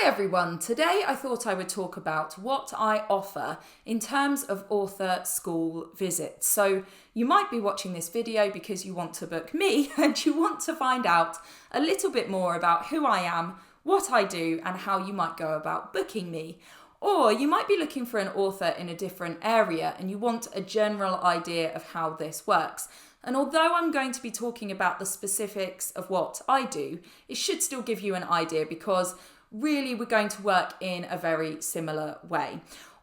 Hi everyone, today I thought I would talk about what I offer in terms of author school visits. So you might be watching this video because you want to book me and you want to find out a little bit more about who I am, what I do and how you might go about booking me. Or you might be looking for an author in a different area and you want a general idea of how this works. And although I'm going to be talking about the specifics of what I do, it should still give you an idea because really we're going to work in a very similar way.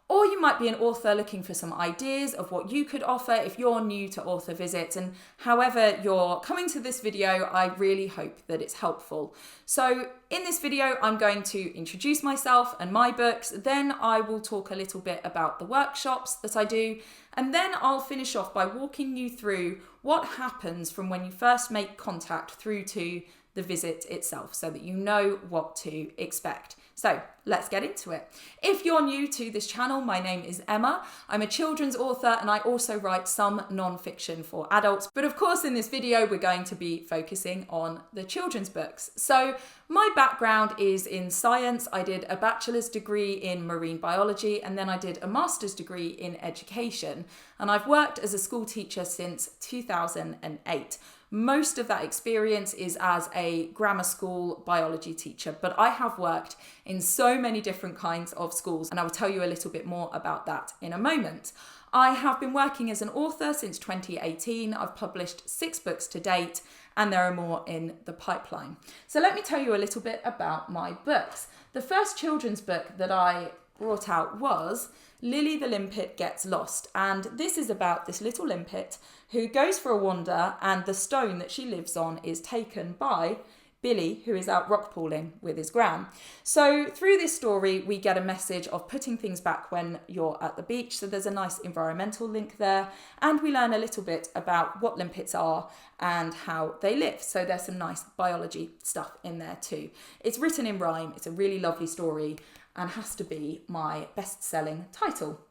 Or you might be an author looking for some ideas of what you could offer if you're new to author visits, and however you're coming to this video, I really hope that it's helpful. So in this video, I'm going to introduce myself and my books, then I will talk a little bit about the workshops that I do, and then I'll finish off by walking you through what happens from when you first make contact through to the visit itself so that you know what to expect. So let's get into it. If you're new to this channel, my name is Emma. I'm a children's author and I also write some non-fiction for adults. But of course in this video, we're going to be focusing on the children's books. So my background is in science. I did a bachelor's degree in marine biology and then I did a master's degree in education. And I've worked as a school teacher since 2008. Most of that experience is as a grammar school biology teacher, but I have worked in so many different kinds of schools, and I will tell you a little bit more about that in a moment. I have been working as an author since 2018. I've published 6 books to date, and there are more in the pipeline. So let me tell you a little bit about my books. The first children's book that I brought out was Lily the Limpet Gets Lost, and this is about this little limpet who goes for a wander and the stone that she lives on is taken by Billy, who is out rock pooling with his gran. So through this story we get a message of putting things back when you're at the beach, so there's a nice environmental link there, and we learn a little bit about what limpets are and how they live, so there's some nice biology stuff in there too. It's written in rhyme, it's a really lovely story and has to be my best-selling title.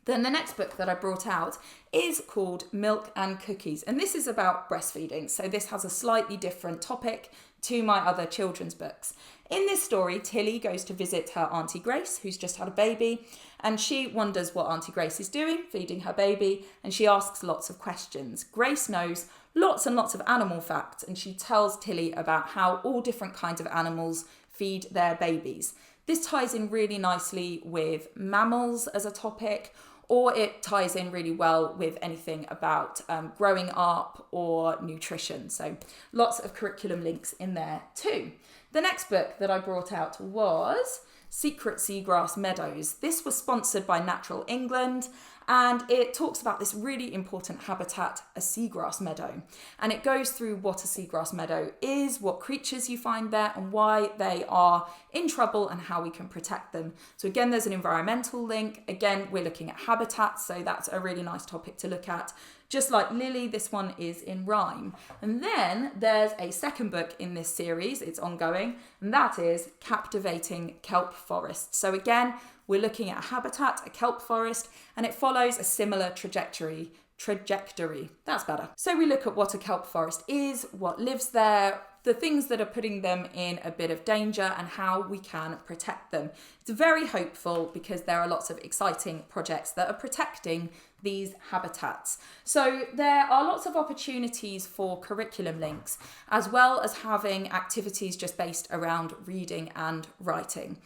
Then the next book that I brought out is called Milk and Cookies, and this is about breastfeeding, so this has a slightly different topic to my other children's books. In this story, Tilly goes to visit her Auntie Grace, who's just had a baby, and she wonders what Auntie Grace is doing, feeding her baby, and she asks lots of questions. Grace knows lots and lots of animal facts, and she tells Tilly about how all different kinds of animals feed their babies. This ties in really nicely with mammals as a topic, or it ties in really well with anything about growing up or nutrition. So lots of curriculum links in there too. The next book that I brought out was Seagrass Meadows. This was sponsored by Natural England, and it talks about this really important habitat, a seagrass meadow. And it goes through what a seagrass meadow is, what creatures you find there, and why they are in trouble and how we can protect them. So again, there's an environmental link. Again, we're looking at habitats, so that's a really nice topic to look at. Just like Lily, this one is in rhyme. And then there's a second book in this series, it's ongoing, and that is Captivating Kelp Forest. So again, we're looking at a habitat, a kelp forest, and it follows a similar trajectory. That's better. So we look at what a kelp forest is, what lives there, the things that are putting them in a bit of danger and how we can protect them. It's very hopeful because there are lots of exciting projects that are protecting these habitats. So there are lots of opportunities for curriculum links, as well as having activities just based around reading and writing.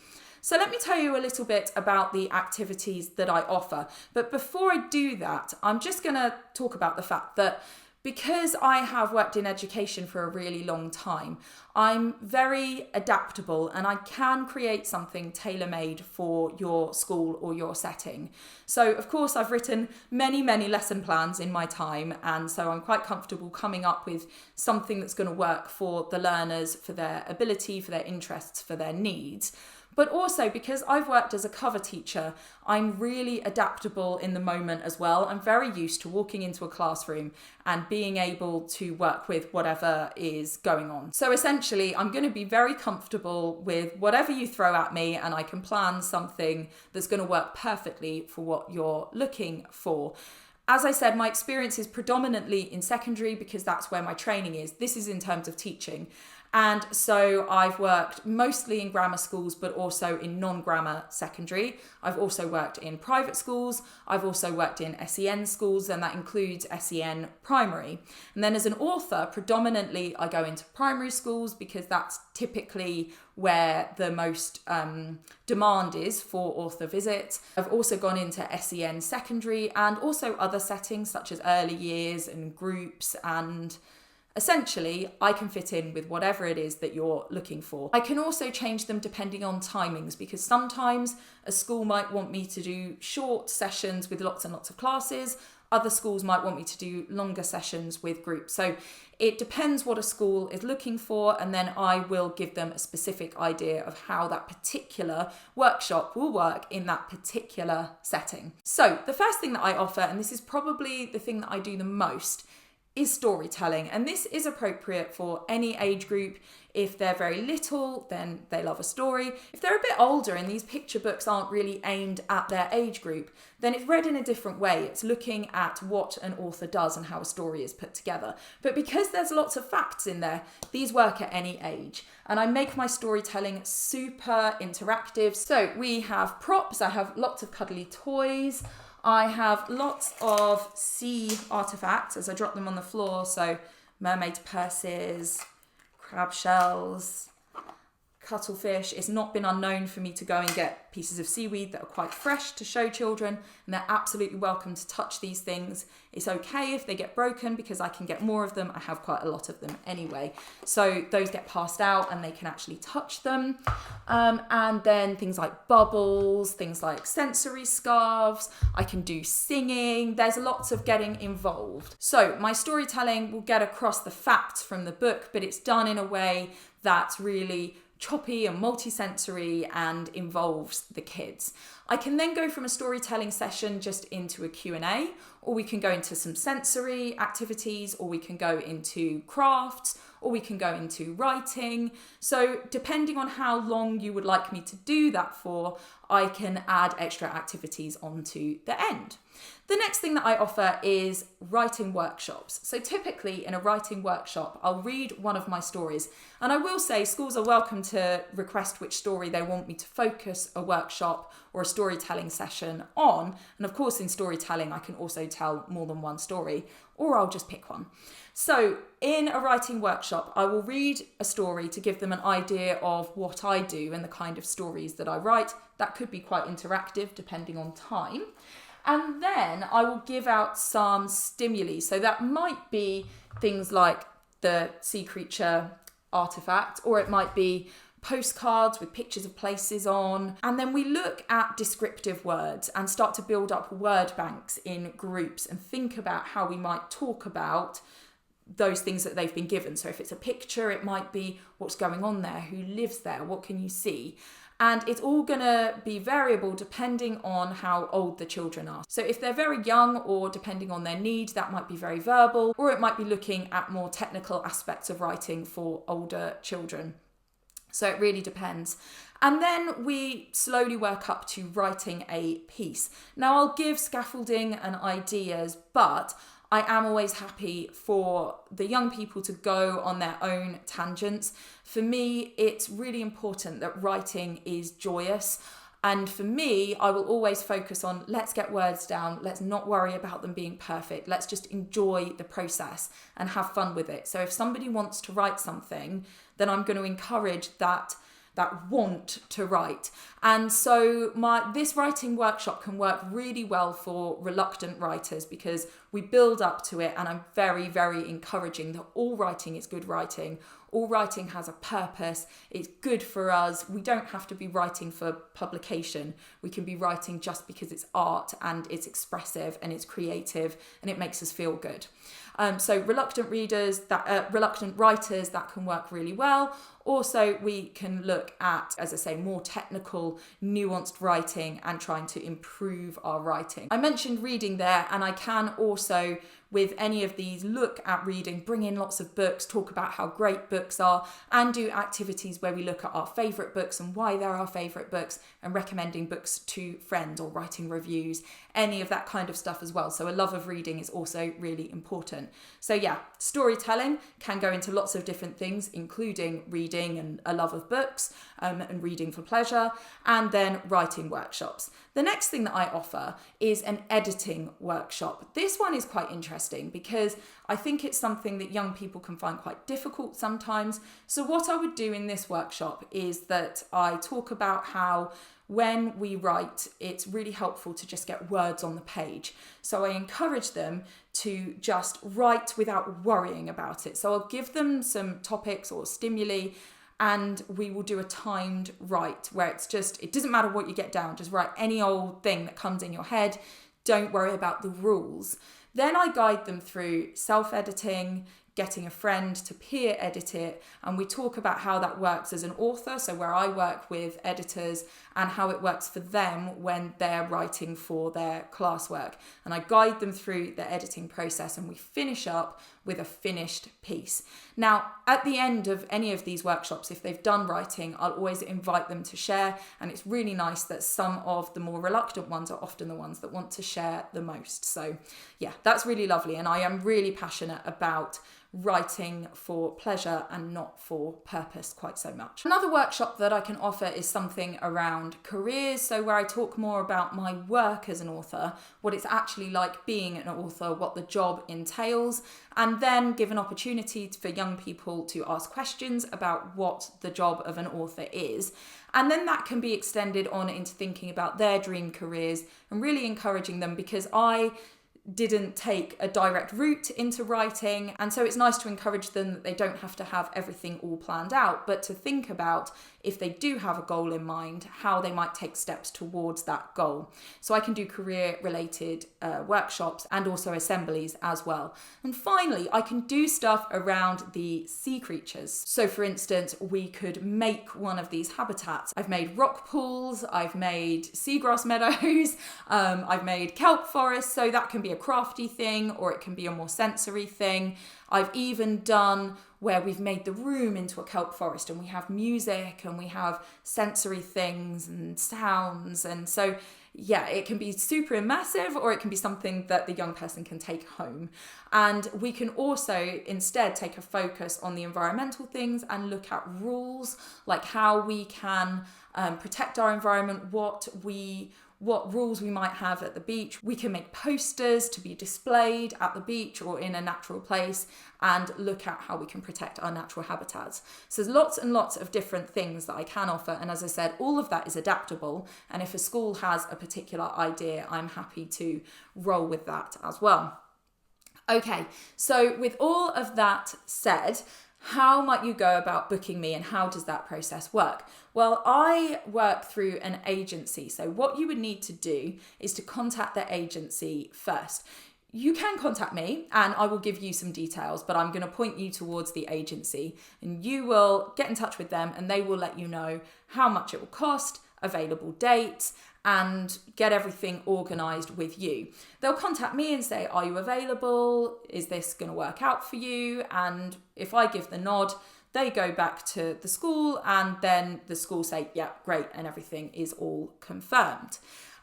So let me tell you a little bit about the activities that I offer. But before I do that, I'm just going to talk about the fact that because I have worked in education for a really long time, I'm very adaptable and I can create something tailor-made for your school or your setting. So of course I've written many lesson plans in my time, and so I'm quite comfortable coming up with something that's going to work for the learners, for their ability, for their interests, for their needs. But also because I've worked as a cover teacher, I'm really adaptable in the moment as well. I'm very used to walking into a classroom and being able to work with whatever is going on. So essentially, I'm going to be very comfortable with whatever you throw at me, and I can plan something that's going to work perfectly for what you're looking for. As I said, my experience is predominantly in secondary because that's where my training is. This is in terms of teaching. And so I've worked mostly in grammar schools, but also in non-grammar secondary. I've also worked in private schools. I've also worked in SEN schools, and that includes SEN primary. And then as an author, predominantly I go into primary schools because that's typically where the most demand is for author visits. I've also gone into SEN secondary and also other settings such as early years and groups, and essentially I can fit in with whatever it is that you're looking for. I can also change them depending on timings, because sometimes a school might want me to do short sessions with lots and lots of classes. Other schools might want me to do longer sessions with groups. So it depends what a school is looking for, and then I will give them a specific idea of how that particular workshop will work in that particular setting. So the first thing that I offer, and this is probably the thing that I do the most, is storytelling. And this is appropriate for any age group. If they're very little, then they love a story. If they're a bit older and these picture books aren't really aimed at their age group, then it's read in a different way. It's looking at what an author does and how a story is put together. But because there's lots of facts in there, these work at any age. And I make my storytelling super interactive. So we have props. I have lots of cuddly toys. I have lots of sea artifacts as I drop them on the floor. So mermaid purses, crab shells, cuttlefish. It's not been unknown for me to go and get pieces of seaweed that are quite fresh to show children, and they're absolutely welcome to touch these things. It's okay if they get broken because I can get more of them. I have quite a lot of them anyway. So those get passed out and they can actually touch them. And then things like bubbles, things like sensory scarves. I can do singing. There's lots of getting involved. So my storytelling will get across the facts from the book, but it's done in a way that's really choppy and multisensory and involves the kids. I can then go from a storytelling session just into a Q&A, or we can go into some sensory activities, or we can go into crafts, or we can go into writing. So depending on how long you would like me to do that for, I can add extra activities onto the end. The next thing that I offer is writing workshops. So typically in a writing workshop, I'll read one of my stories. And I will say schools are welcome to request which story they want me to focus a workshop or a storytelling session on. And of course, in storytelling, I can also tell more than one story, or I'll just pick one. So in a writing workshop, I will read a story to give them an idea of what I do and the kind of stories that I write. That could be quite interactive depending on time. And then I will give out some stimuli. So that might be things like the sea creature artifact, or it might be postcards with pictures of places on. And then we look at descriptive words and start to build up word banks in groups and think about how we might talk about those things that they've been given. So if it's a picture, it might be what's going on there, who lives there, what can you see? And it's all going to be variable depending on how old the children are. So if they're very young, or depending on their need, that might be very verbal, or it might be looking at more technical aspects of writing for older children. So it really depends. And then we slowly work up to writing a piece. Now I'll give scaffolding and ideas, but I am always happy for the young people to go on their own tangents. For me, it's really important that writing is joyous. And for me, I will always focus on, let's get words down. Let's not worry about them being perfect. Let's just enjoy the process and have fun with it. So if somebody wants to write something, then I'm going to encourage that want to write. And so this writing workshop can work really well for reluctant writers, because we build up to it, and I'm very, very encouraging that all writing is good writing. All writing has a purpose. It's good for us. We don't have to be writing for publication. We can be writing just because it's art and it's expressive and it's creative and it makes us feel good. So reluctant writers, that can work really well. Also, we can look at, as I say, more technical, nuanced writing and trying to improve our writing. I mentioned reading there, and I can also with any of these, look at reading, bring in lots of books, talk about how great books are, and do activities where we look at our favourite books and why they're our favourite books, and recommending books to friends or writing reviews, any of that kind of stuff as well. So a love of reading is also really important. So yeah, storytelling can go into lots of different things, including reading and a love of books, and reading for pleasure, and then writing workshops. The next thing that I offer is an editing workshop. This one is quite interesting because I think it's something that young people can find quite difficult sometimes. So what I would do in this workshop is that I talk about how when we write, it's really helpful to just get words on the page. So I encourage them to just write without worrying about it. So I'll give them some topics or stimuli, and we will do a timed write where it's just, it doesn't matter what you get down, just write any old thing that comes in your head. Don't worry about the rules. Then I guide them through self-editing, getting a friend to peer edit it, and we talk about how that works as an author, so where I work with editors, and how it works for them when they're writing for their classwork. And I guide them through the editing process, and we finish up with a finished piece. Now, at the end of any of these workshops, if they've done writing, I'll always invite them to share, and it's really nice that some of the more reluctant ones are often the ones that want to share the most. So yeah, that's really lovely, and I am really passionate about writing for pleasure and not for purpose quite so much. Another workshop that I can offer is something around careers, so where I talk more about my work as an author, what it's actually like being an author, what the job entails, and then give an opportunity for young people to ask questions about what the job of an author is. And then that can be extended on into thinking about their dream careers and really encouraging them, because I didn't take a direct route into writing, and so it's nice to encourage them that they don't have to have everything all planned out, but to think about, if they do have a goal in mind, how they might take steps towards that goal. So I can do career related workshops and also assemblies as well. And finally, I can do stuff around the sea creatures. So for instance, we could make one of these habitats. I've made rock pools, I've made seagrass meadows, I've made kelp forests, so that can be a crafty thing or it can be a more sensory thing. I've even done where we've made the room into a kelp forest and we have music and we have sensory things and sounds. And so, yeah, it can be super immersive or it can be something that the young person can take home. And we can also instead take a focus on the environmental things and look at rules, like how we can protect our environment, what rules we might have at the beach. We can make posters to be displayed at the beach or in a natural place and look at how we can protect our natural habitats. So there's lots and lots of different things that I can offer. And as I said, all of that is adaptable. And if a school has a particular idea, I'm happy to roll with that as well. Okay, so with all of that said, how might you go about booking me and how does that process work? Well, I work through an agency. So what you would need to do is to contact the agency first. You can contact me and I will give you some details, but I'm going to point you towards the agency and you will get in touch with them and they will let you know how much it will cost, available dates, and get everything organised with you. They'll contact me and say, are you available? Is this going to work out for you? And if I give the nod, they go back to the school and then the school say, yeah, great, and everything is all confirmed.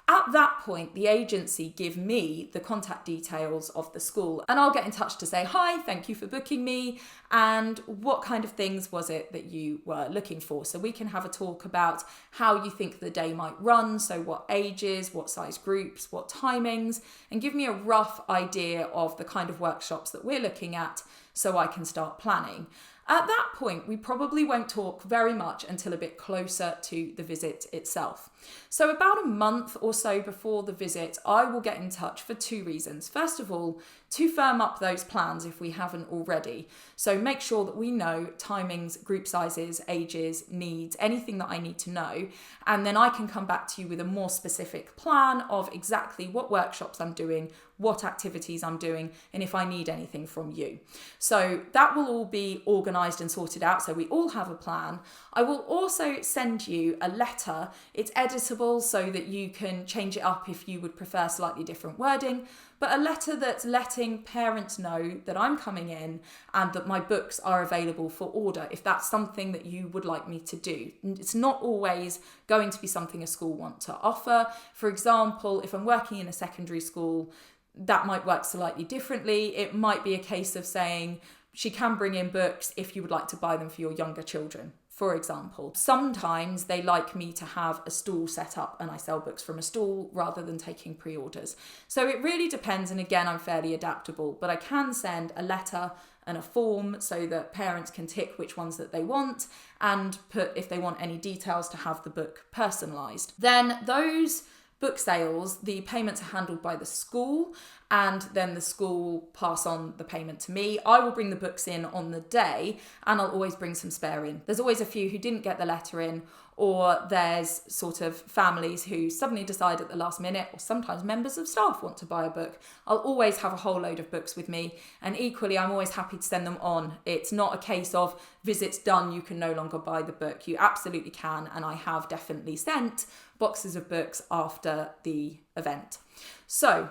At that point, the agency give me the contact details of the school and I'll get in touch to say, hi, thank you for booking me. And what kind of things was it that you were looking for? So we can have a talk about how you think the day might run. So what ages, what size groups, what timings, and give me a rough idea of the kind of workshops that we're looking at so I can start planning. At that point, we probably won't talk very much until a bit closer to the visit itself. So about a month or so before the visit, I will get in touch for two reasons. First of all, to firm up those plans if we haven't already. So make sure that we know timings, group sizes, ages, needs, anything that I need to know. And then I can come back to you with a more specific plan of exactly what workshops I'm doing, what activities I'm doing, and if I need anything from you. So that will all be organised and sorted out, so we all have a plan. I will also send you a letter. It's editable so that you can change it up if you would prefer slightly different wording, but a letter that's letting letting parents know that I'm coming in and that my books are available for order if that's something that you would like me to do. It's not always going to be something a school want to offer. For example, if I'm working in a secondary school, that might work slightly differently. It might be a case of saying, she can bring in books if you would like to buy them for your younger children, for example. Sometimes they like me to have a stall set up and I sell books from a stall rather than taking pre-orders. So it really depends, and again, I'm fairly adaptable, but I can send a letter and a form so that parents can tick which ones that they want and put if they want any details to have the book personalised. Then those book sales, the payments are handled by the school, and then the school pass on the payment to me. I will bring the books in on the day, and I'll always bring some spare in. There's always a few who didn't get the letter in, or there's sort of families who suddenly decide at the last minute, or sometimes members of staff want to buy a book. I'll always have a whole load of books with me, and equally I'm always happy to send them on. It's not a case of visits done, you can no longer buy the book. You absolutely can, and I have definitely sent boxes of books after the event. So,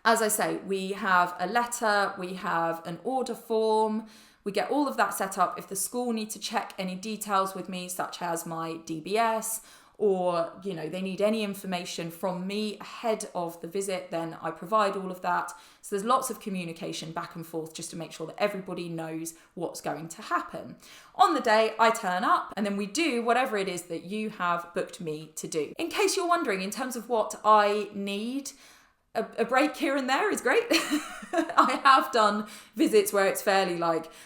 as I say, we have a letter, we have an order form, we get all of that set up. If the school need to check any details with me, such as my DBS, or they need any information from me ahead of the visit, then I provide all of that. So there's lots of communication back and forth just to make sure that everybody knows what's going to happen. On the day, I turn up and then we do whatever it is that you have booked me to do. In case you're wondering, in terms of what I need, a break here and there is great. I have done visits where it's fairly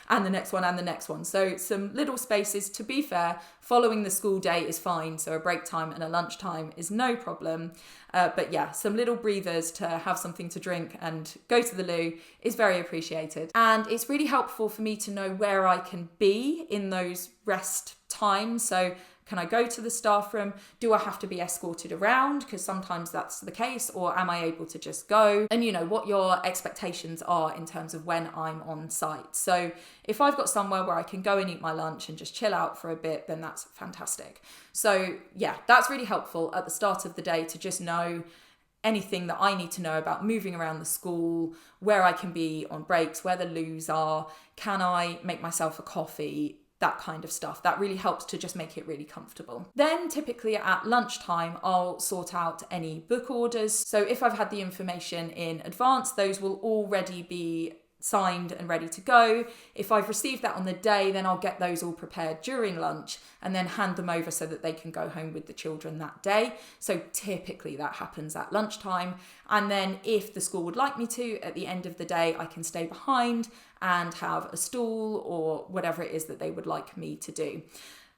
and the next one and the next one. So some little spaces, to be fair, following the school day is fine. So a break time and a lunch time is no problem. But yeah, some little breathers to have something to drink and go to the loo is very appreciated. And it's really helpful for me to know where I can be in those rest times. So can I go to the staff room? Do I have to be escorted around? Because sometimes that's the case. Or am I able to just go? And what your expectations are in terms of when I'm on site. So if I've got somewhere where I can go and eat my lunch and just chill out for a bit, then that's fantastic. So yeah, that's really helpful at the start of the day to just know anything that I need to know about moving around the school, where I can be on breaks, where the loos are, can I make myself a coffee, that kind of stuff. That really helps to just make it really comfortable. Then typically at lunchtime, I'll sort out any book orders. So if I've had the information in advance, those will already be signed and ready to go. If I've received that on the day, then I'll get those all prepared during lunch and then hand them over so that they can go home with the children that day. So typically that happens at lunchtime. And then if the school would like me to, at the end of the day, I can stay behind and have a stall or whatever it is that they would like me to do.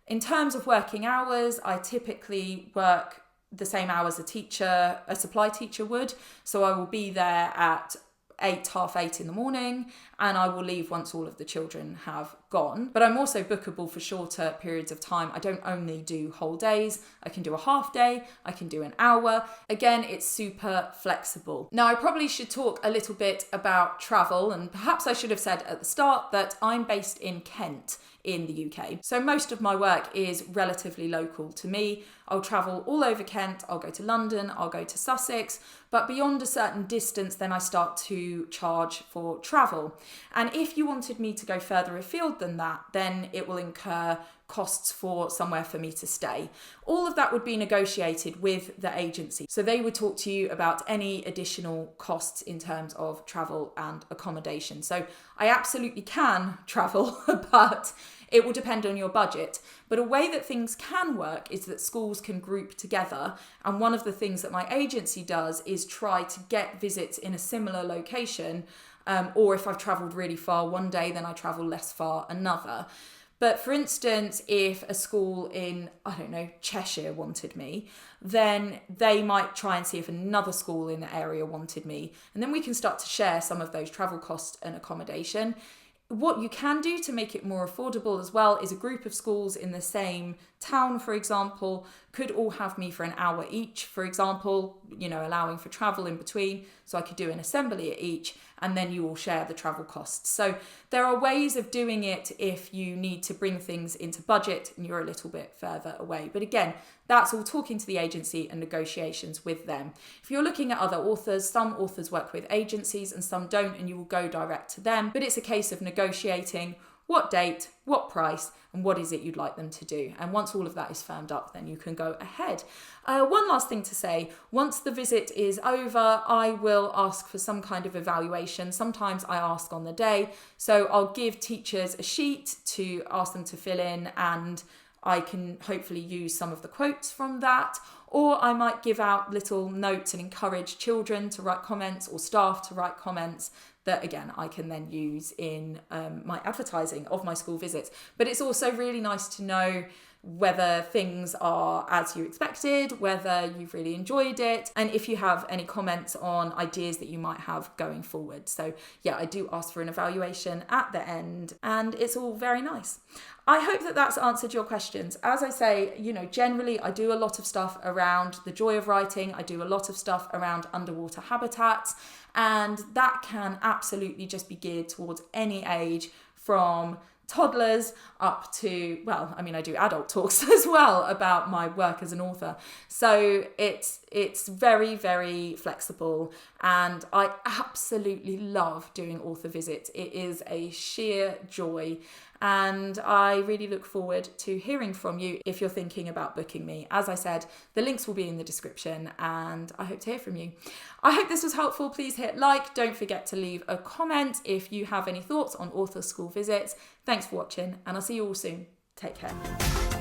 In terms of working hours, I typically work the same hours a supply teacher would. So I will be there at 8:30 in the morning, and I will leave once all of the children have gone. But I'm also bookable for shorter periods of time. I don't only do whole days. I can do a half day, I can do an hour. Again, it's super flexible. Now, I probably should talk a little bit about travel, and perhaps I should have said at the start that I'm based in Kent in the UK. So most of my work is relatively local to me. I'll travel all over Kent, I'll go to London, I'll go to Sussex, but beyond a certain distance, then I start to charge for travel. And if you wanted me to go further afield than that, then it will incur costs for somewhere for me to stay. All of that would be negotiated with the agency. So they would talk to you about any additional costs in terms of travel and accommodation. So I absolutely can travel, but it will depend on your budget. But a way that things can work is that schools can group together. And one of the things that my agency does is try to get visits in a similar location. Or if I've travelled really far one day, then I travel less far another. But for instance, if a school in, Cheshire wanted me, then they might try and see if another school in the area wanted me. And then we can start to share some of those travel costs and accommodation. What you can do to make it more affordable as well is a group of schools in the same town, for example, could all have me for an hour each, for example, allowing for travel in between. So I could do an assembly at each, and then you all share the travel costs. So there are ways of doing it if you need to bring things into budget and you're a little bit further away. But again, that's all talking to the agency and negotiations with them. If you're looking at other authors, some authors work with agencies and some don't, and you will go direct to them. But it's a case of negotiating what date, what price, and what is it you'd like them to do. And once all of that is firmed up, then you can go ahead. One last thing to say, once the visit is over, I will ask for some kind of evaluation. Sometimes I ask on the day. So I'll give teachers a sheet to ask them to fill in, and I can hopefully use some of the quotes from that. Or I might give out little notes and encourage children to write comments or staff to write comments that, again, I can then use in my advertising of my school visits. But it's also really nice to know whether things are as you expected, whether you've really enjoyed it, and if you have any comments on ideas that you might have going forward. So yeah, I do ask for an evaluation at the end, and it's all very nice. I hope that that's answered your questions. As I say, generally I do a lot of stuff around the joy of writing. I do a lot of stuff around underwater habitats, and that can absolutely just be geared towards any age, from toddlers up to, I do adult talks as well about my work as an author. So it's very, very flexible, and I absolutely love doing author visits. It is a sheer joy, and I really look forward to hearing from you if you're thinking about booking me. As I said, the links will be in the description, and I hope to hear from you. I hope this was helpful. Please hit like. Don't forget to leave a comment if you have any thoughts on author school visits. Thanks for watching, and I'll see you all soon. Take care.